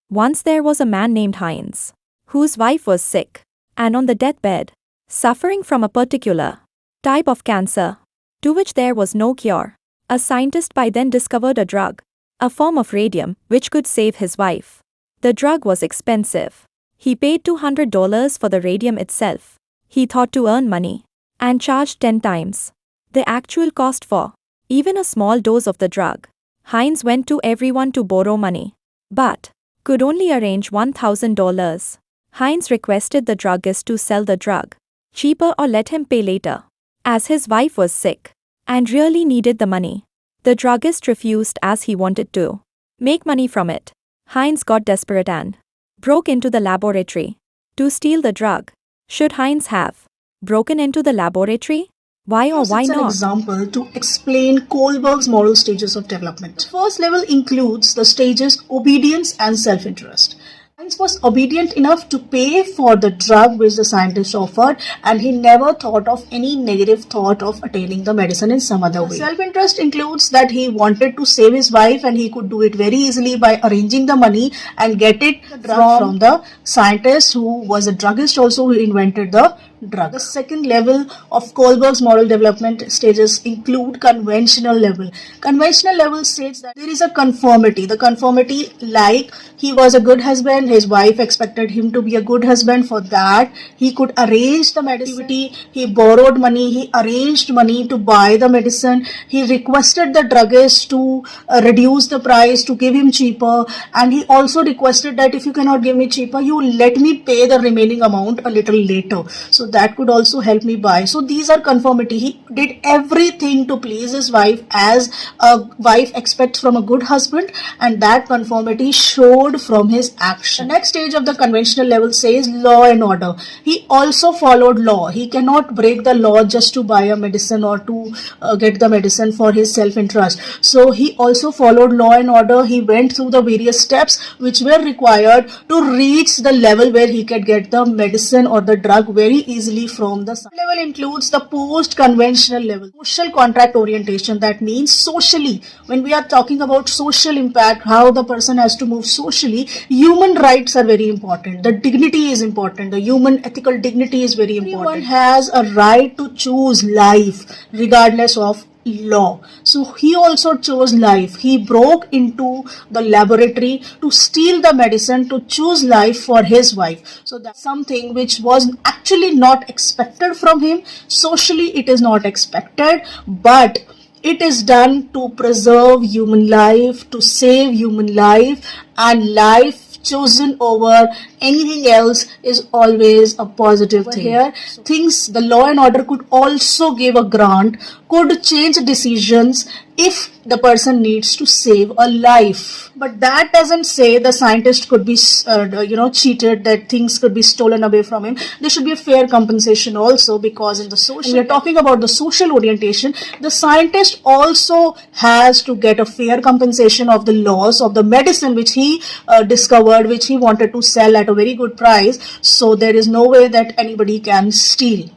Once there was a man named Heinz, whose wife was sick, and on the deathbed, suffering from a particular type of cancer, to which there was no cure. A scientist by then discovered a drug, a form of radium, which could save his wife. The drug was expensive. He paid $200 for the radium itself. He thought to earn money, and charged 10 times the actual cost for even a small dose of the drug. Heinz went to everyone to borrow money, but could only arrange $1,000. Heinz requested the druggist to sell the drug cheaper or let him pay later, as his wife was sick and really needed the money. The druggist refused as he wanted to make money from it. Heinz got desperate and broke into the laboratory to steal the drug. Should Heinz have broken into the laboratory? Why or why not? It's an example to explain Kohlberg's moral stages of development. The first level includes the stages obedience and self-interest. Heinz was obedient enough to pay for the drug which the scientist offered, and he never thought of any negative thought of attaining the medicine in some other way. Self-interest includes that he wanted to save his wife, and he could do it very easily by arranging the money and get it from the scientist who was a druggist also, who invented the drug. The second level of Kohlberg's moral development stages include conventional level. Conventional level states that there is a conformity. The conformity, like he was a good husband, his wife expected him to be a good husband. For that, he could arrange the medicine. He borrowed money, he arranged money to buy the medicine. He requested the druggist to reduce the price, to give him cheaper, and he also requested that if you cannot give me cheaper, you let me pay the remaining amount a little later. So that could also help me buy. So these are conformity. He did everything to please his wife as a wife expects from a good husband, and that conformity showed from his action. The next stage of the conventional level says law and order. He also followed law. He cannot break the law just to buy a medicine or to get the medicine for his self-interest. So he also followed law and order. He went through the various steps which were required to reach the level where he could get the medicine or the drug very easily from the level. Includes the post-conventional level. Social contract orientation, that means socially. When we are talking about social impact, how the person has to move socially, human rights are very important. The dignity is important. The human ethical dignity is very important. Everyone has a right to choose life regardless of law. So he also chose life. He broke into the laboratory to steal the medicine to choose life for his wife. So that's something which was actually not expected from him. Socially it is not expected, but it is done to preserve human life, to save human life, and life chosen over anything else is always a positive thing. Here, things the law and order could also give a grant, could change decisions if the person needs to save a life. But that doesn't say the scientist could be cheated, that things could be stolen away from him. There should be a fair compensation also, because in the social, we are talking about the social orientation, the scientist also has to get a fair compensation of the loss of the medicine which he discovered, which he wanted to sell at a very good price. So there is no way that anybody can steal.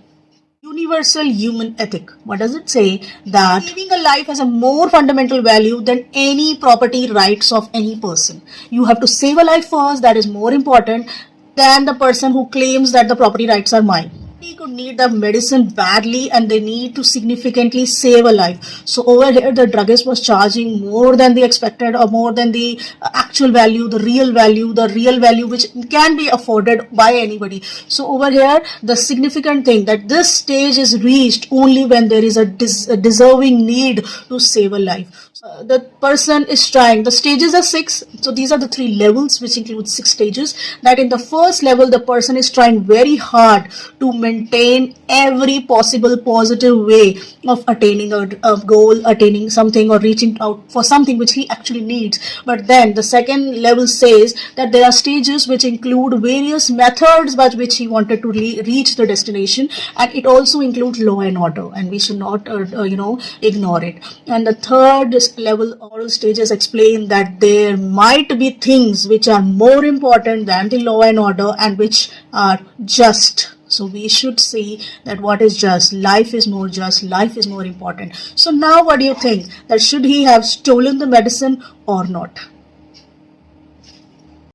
Universal human ethic. What does it say? That saving a life has a more fundamental value than any property rights of any person. You have to save a life first. That is more important than the person who claims that the property rights are mine. He could need the medicine badly, and they need to significantly save a life. So over here the druggist was charging more than the expected, or more than the actual value, the real value which can be afforded by anybody. So over here the significant thing that this stage is reached only when there is a deserving need to save a life. The person is trying. The stages are 6. So these are the 3 levels which include 6 stages. That in the first level the person is trying very hard to maintain every possible positive way of attaining a goal, attaining something, or reaching out for something which he actually needs. But then the second level says that there are stages which include various methods by which he wanted to reach the destination, and it also includes law and order, and we should not ignore it. And the third level oral stages explain that there might be things which are more important than the law and order and which are just. So we should see that what is just. Life is more just. Life is more important. So now what do you think? That should he have stolen the medicine or not?